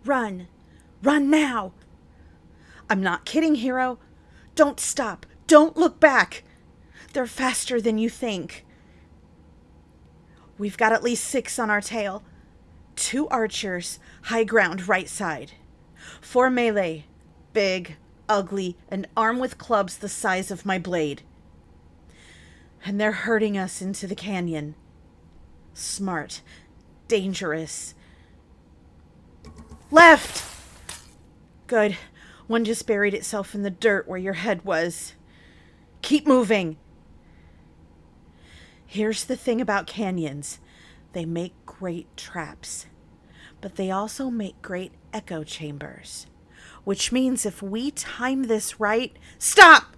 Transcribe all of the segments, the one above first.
Run! Run now! I'm not kidding, hero. Don't stop. Don't look back. They're faster than you think. We've got at least 6 on our tail. 2 archers, high ground right side. 4 melee, big, ugly, and armed with clubs the size of my blade. And they're herding us into the canyon. Smart, dangerous. Left! Good. One just buried itself in the dirt where your head was. Keep moving. Here's the thing about canyons. They make great traps, but they also make great echo chambers, which means if we time this right... Stop!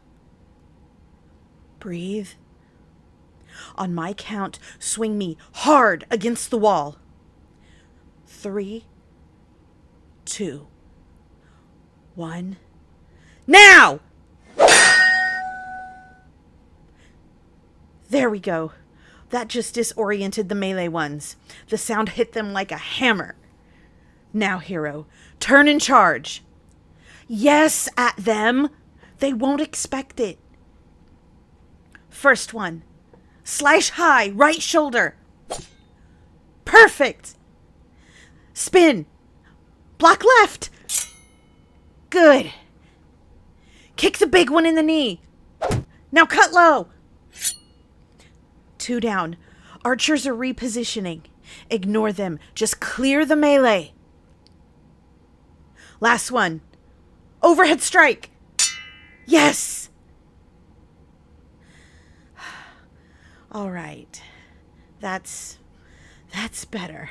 Breathe. On my count, swing me hard against the wall. 3, 2, 1. Now! There we go. That just disoriented the melee ones. The sound hit them like a hammer. Now, hero, turn and charge. Yes, at them. They won't expect it. First one. Slash high, right shoulder. Perfect. Spin. Block left. Good. Kick the big one in the knee. Now cut low. 2 down. Archers are repositioning. Ignore them. Just clear the melee. Last one. Overhead strike. Yes. All right. That's better.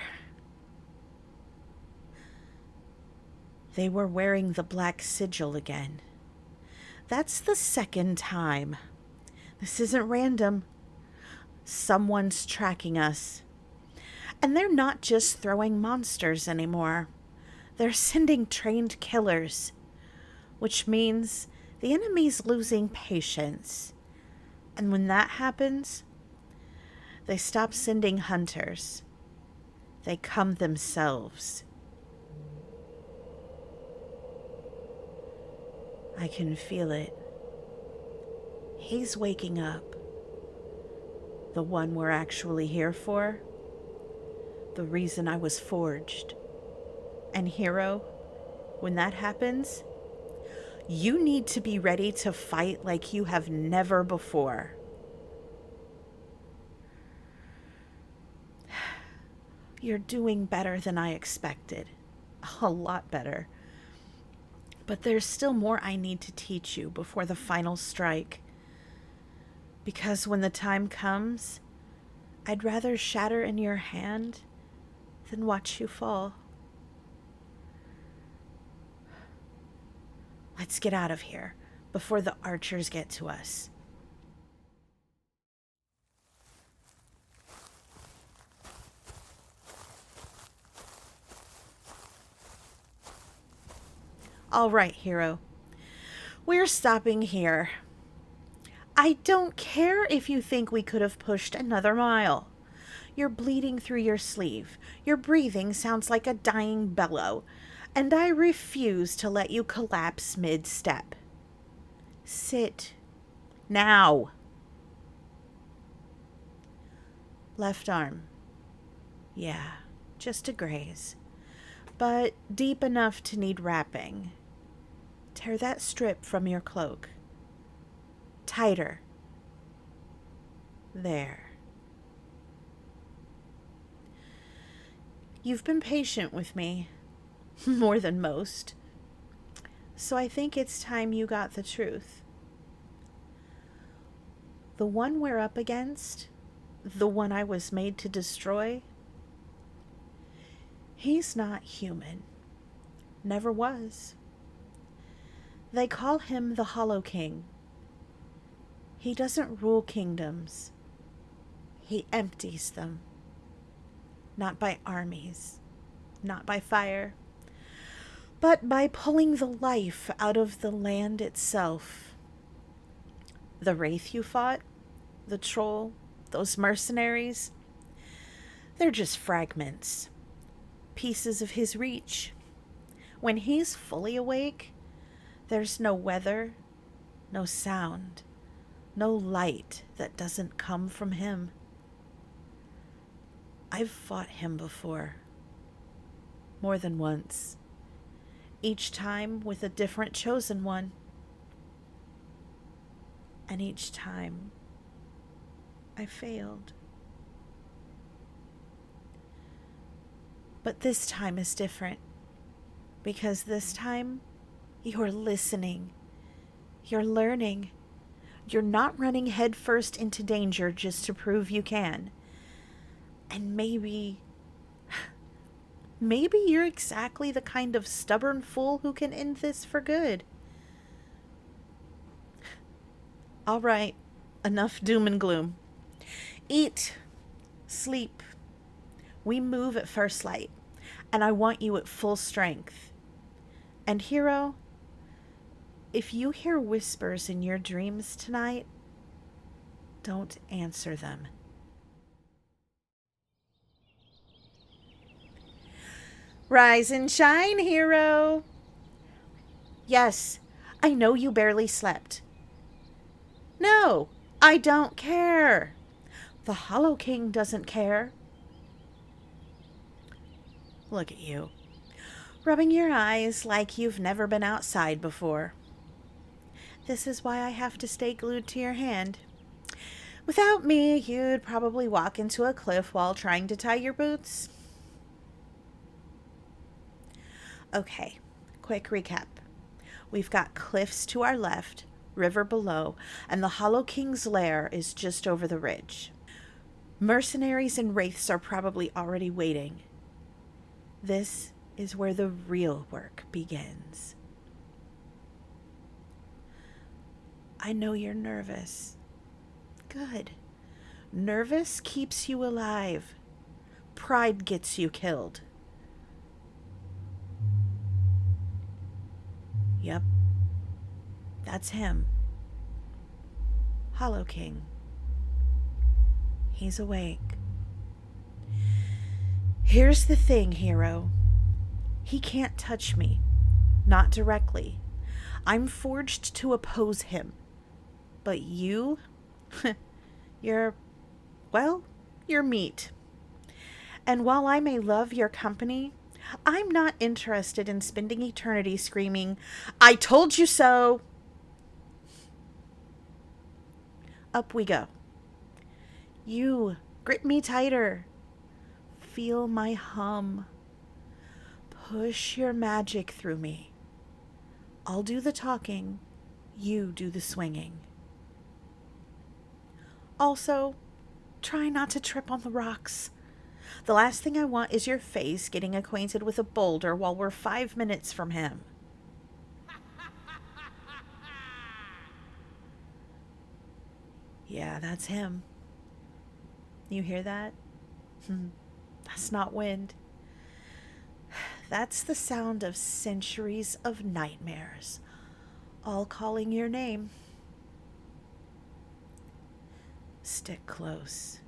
They were wearing the black sigil again. That's the 2nd time. This isn't random. Someone's tracking us. And they're not just throwing monsters anymore. They're sending trained killers, which means the enemy's losing patience. And when that happens, they stop sending hunters. They come themselves. I can feel it. He's waking up. The one we're actually here for. The reason I was forged. And hero, when that happens, you need to be ready to fight like you have never before. You're doing better than I expected. A lot better. But there's still more I need to teach you before the final strike. Because when the time comes, I'd rather shatter in your hand than watch you fall. Let's get out of here before the archers get to us. All right, hero. We're stopping here. I don't care if you think we could have pushed another mile. You're bleeding through your sleeve. Your breathing sounds like a dying bellow, and I refuse to let you collapse mid-step. Sit. Now. Left arm. Yeah, just a graze, but deep enough to need wrapping. Tear that strip from your cloak. Tighter. There. You've been patient with me, more than most, so I think it's time you got the truth. The one we're up against, the one I was made to destroy, he's not human. Never was. They call him the Hollow King. He doesn't rule kingdoms. He empties them. Not by armies, not by fire, but by pulling the life out of the land itself. The wraith you fought, the troll, those mercenaries, they're just fragments, pieces of his reach, When he's fully awake, there's no weather, no sound, no light that doesn't come from him. I've fought him before, more than once, each time with a different chosen one. And each time, I failed. But this time is different, because this time, you're listening, you're learning, you're not running headfirst into danger just to prove you can. And maybe you're exactly the kind of stubborn fool who can end this for good. All right, enough doom and gloom. Eat, sleep. We move at first light, and I want you at full strength. And hero, if you hear whispers in your dreams tonight, don't answer them. Rise and shine, hero. Yes, I know you barely slept. No, I don't care. The Hollow King doesn't care. Look at you, rubbing your eyes like you've never been outside before. This is why I have to stay glued to your hand. Without me, you'd probably walk into a cliff while trying to tie your boots. Okay, quick recap. We've got cliffs to our left, river below, and the Hollow King's lair is just over the ridge. Mercenaries and wraiths are probably already waiting. This is where the real work begins. I know you're nervous. Good. Nervous keeps you alive. Pride gets you killed. Yep. That's him. Hollow King. He's awake. Here's the thing, hero. He can't touch me. Not directly. I'm forged to oppose him. But you? You're meat. And while I may love your company, I'm not interested in spending eternity screaming, "I told you so!" Up we go. You, grip me tighter. Feel my hum. Push your magic through me. I'll do the talking. You do the swinging. Also, try not to trip on the rocks. The last thing I want is your face getting acquainted with a boulder while we're 5 minutes from him. Yeah, that's him. You hear that? That's not wind. That's the sound of centuries of nightmares, all calling your name. Stick close.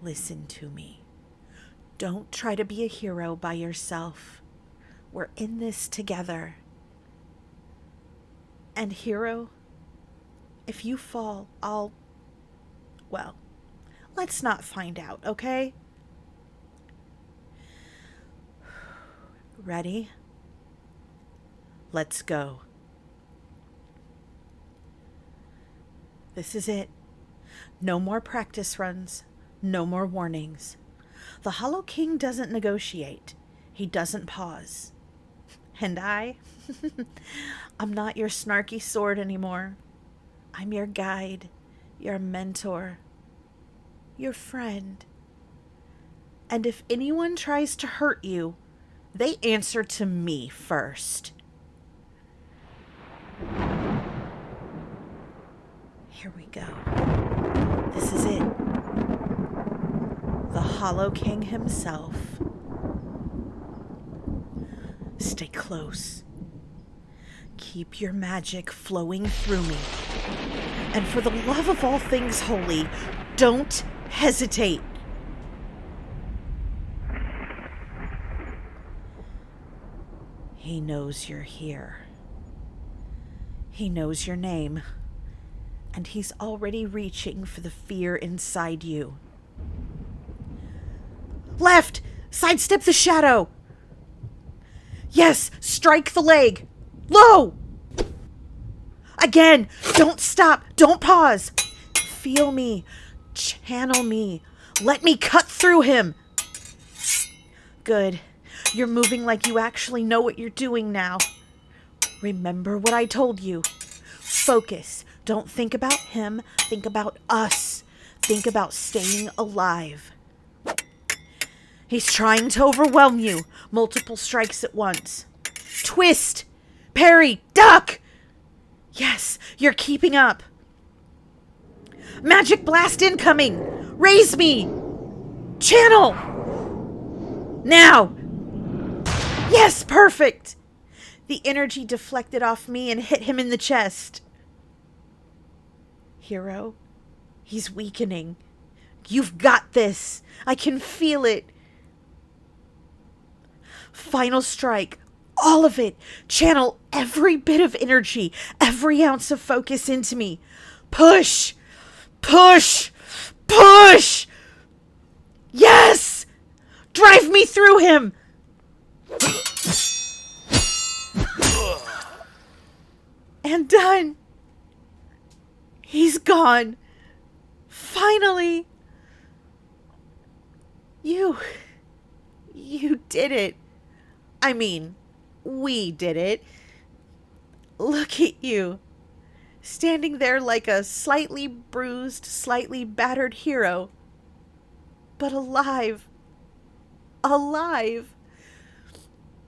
Listen to me. Don't try to be a hero by yourself. We're in this together. And hero, if you fall, let's not find out, okay? Ready? Let's go. This is it. No more practice runs. No more warnings. The Hollow King doesn't negotiate. He doesn't pause. And I'm not your snarky sword anymore. I'm your guide, your mentor, your friend. And if anyone tries to hurt you, they answer to me first. Here we go. This is it. The Hollow King himself. Stay close. Keep your magic flowing through me. And for the love of all things holy, don't hesitate. He knows you're here. He knows your name. And he's already reaching for the fear inside you. Left! Sidestep the shadow! Yes! Strike the leg! Low! Again! Don't stop! Don't pause! Feel me. Channel me. Let me cut through him! Good. You're moving like you actually know what you're doing now. Remember what I told you. Focus. Don't think about him. Think about us. Think about staying alive. He's trying to overwhelm you. Multiple strikes at once. Twist! Parry! Duck! Yes, you're keeping up. Magic blast incoming! Raise me! Channel! Now! Yes, perfect! The energy deflected off me and hit him in the chest. Hero, he's weakening. You've got this. I can feel it. Final strike. All of it. Channel every bit of energy, every ounce of focus into me. Push! Push! Push! Yes! Drive me through him! And done. He's gone. Finally. You did it. I mean, we did it. Look at you. Standing there like a slightly bruised, slightly battered hero. But alive. Alive.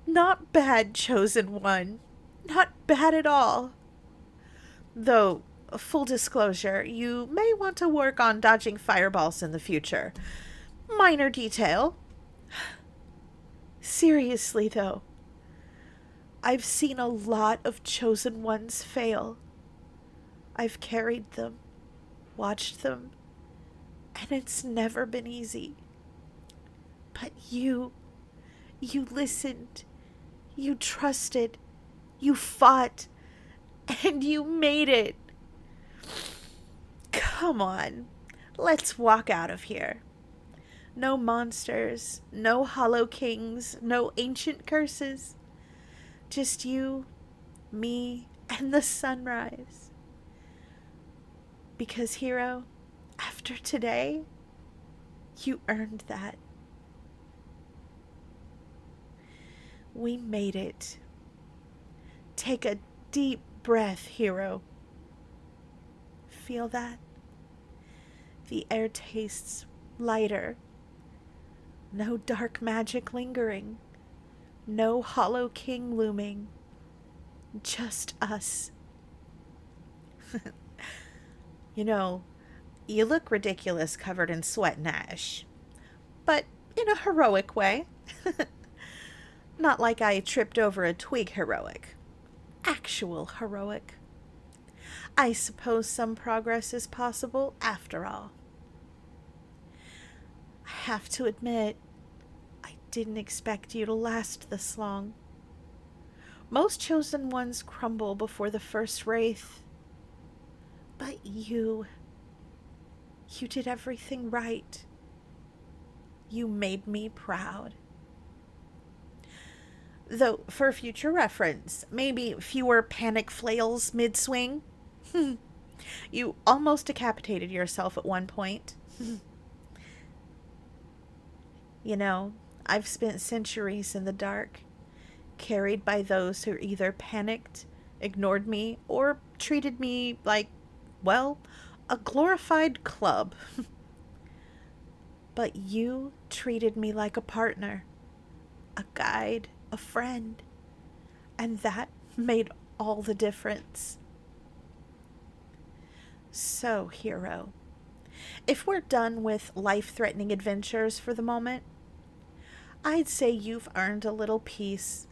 Not bad, chosen one. Not bad at all. Though, full disclosure, you may want to work on dodging fireballs in the future. Minor detail. Seriously, though, I've seen a lot of chosen ones fail. I've carried them, watched them, and it's never been easy. But you listened, you trusted, you fought, and you made it. Come on, let's walk out of here. No monsters, no hollow kings, no ancient curses. Just you, me, and the sunrise. Because, hero, after today, you earned that. We made it. Take a deep breath, hero. Feel that? The air tastes lighter. No dark magic lingering. No hollow king looming. Just us. You know, you look ridiculous covered in sweat and ash. But in a heroic way. Not like I tripped over a twig heroic. Actual heroic. I suppose some progress is possible after all. I have to admit, I didn't expect you to last this long. Most chosen ones crumble before the first wraith. But you did everything right. You made me proud. Though, for future reference, maybe fewer panic flails mid-swing. You almost decapitated yourself at one point. You know, I've spent centuries in the dark, carried by those who either panicked, ignored me, or treated me like, well, a glorified club. But you treated me like a partner, a guide, a friend, and that made all the difference. So, hero, if we're done with life-threatening adventures for the moment, I'd say you've earned a little peace,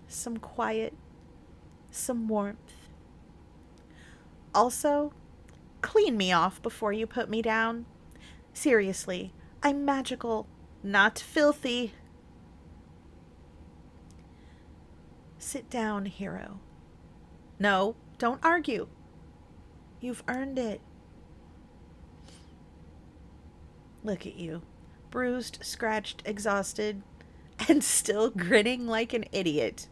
some quiet, some warmth. Also, clean me off before you put me down. Seriously, I'm magical, not filthy. Sit down, hero. No, don't argue. You've earned it. Look at you. Bruised, scratched, exhausted, and still grinning like an idiot.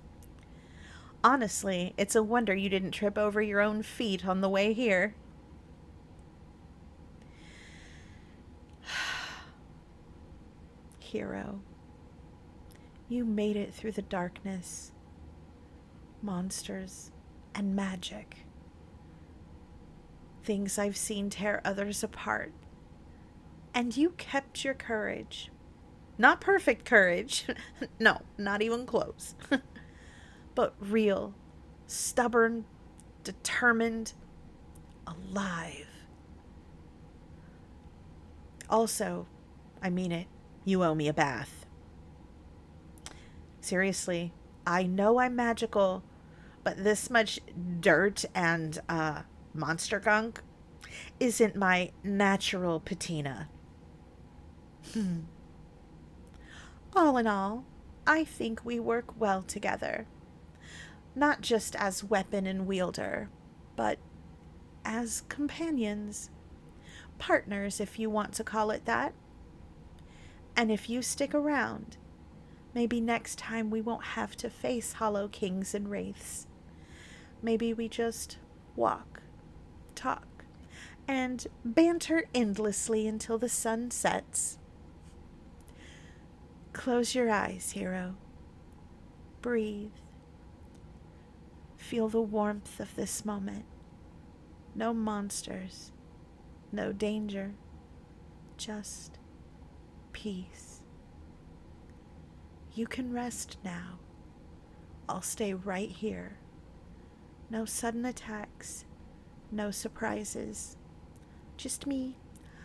Honestly, it's a wonder you didn't trip over your own feet on the way here. Hero, you made it through the darkness, monsters, and magic. Things I've seen tear others apart. And you kept your courage. Not perfect courage. No, not even close. But real, stubborn, determined, alive. Also, I mean it, you owe me a bath. Seriously, I know I'm magical, but this much dirt and monster gunk isn't my natural patina. All in all, I think we work well together. Not just as weapon and wielder, but as companions. Partners, if you want to call it that. And if you stick around, maybe next time we won't have to face hollow kings and wraiths. Maybe we just walk, talk, and banter endlessly until the sun sets. Close your eyes, hero. Breathe. Feel the warmth of this moment. No monsters, no danger, just peace. You can rest now. I'll stay right here. No sudden attacks, no surprises. Just me,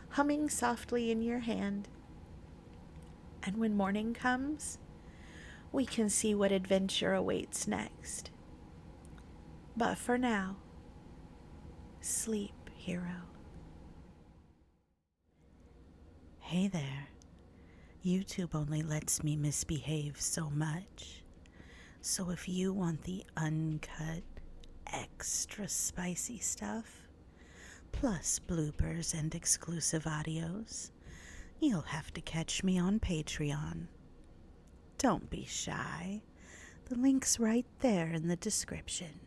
humming softly in your hand. And when morning comes, we can see what adventure awaits next. But for now, sleep, hero. Hey there. YouTube only lets me misbehave so much. So if you want the uncut, extra spicy stuff, plus bloopers and exclusive audios, you'll have to catch me on Patreon. Don't be shy. The link's right there in the description.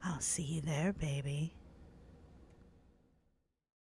I'll see you there, baby.